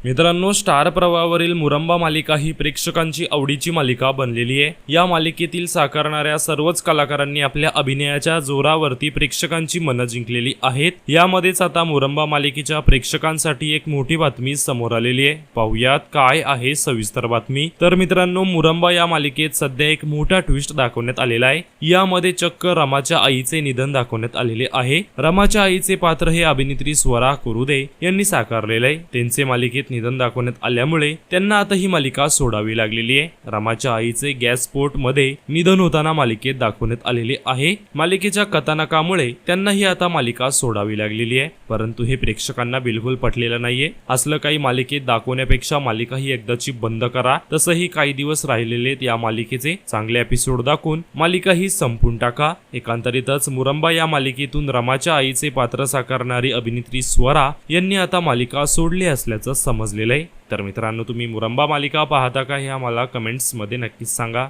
मित्रांनो, स्टार प्रवाहावरील मुरंबा मालिका ही प्रेक्षकांची आवडीची मालिका बनलेली आहे। या मालिकेतील साकारणाऱ्या सर्वच कलाकारांनी आपल्या अभिनयाच्या जोरावरती प्रेक्षकांची मनं जिंकलेली आहेत। यामध्येच आता मुरंबा मालिकेच्या प्रेक्षकांसाठी एक मोठी बातमी समोर आलेली आहे। पाहूयात काय आहे सविस्तर बातमी। तर मित्रांनो, मुरंबा या मालिकेत सध्या एक मोठा ट्विस्ट दाखवण्यात आलेला आहे। यामध्ये चक्क रमाच्या आईचे निधन दाखवण्यात आलेले आहे। रमाच्या आईचे पात्र हे अभिनेत्री स्वरा कुरुदे यांनी साकारलेले आहे। त्यांचे मालिकेत निधन दाखवण्यात आल्यामुळे त्यांना आता ही मालिका सोडावी लागलेली आहे। रमाच्या आईचे गॅसस्फोट मध्ये निधन होताना मालिकेत दाखवण्यात आलेले आहे। मालिकेच्या कथानकामुळे त्यांना ही आता मालिका सोडावी लागलेली आहे, परंतु हे प्रेक्षकांना बिलकुल पटलेलं नाहीये। असलं काही मालिकेत दाखवण्यापेक्षा मालिका ही एकदाची बंद करा। तसंही काही दिवस राहिलेले या मालिकेचे चांगले एपिसोड दाखवून मालिका ही संपून टाका। एकांतरितच मुरंबा या मालिकेतून रमाच्या आईचे पात्र साकारणारी अभिनेत्री स्वरा यांनी आता मालिका सोडली असल्याचं समजलेलं आहे। तर मित्रांनो, तुम्ही मुरंबा मालिका पाहता का हे आम्हाला कमेंट्स मध्ये नक्कीच सांगा।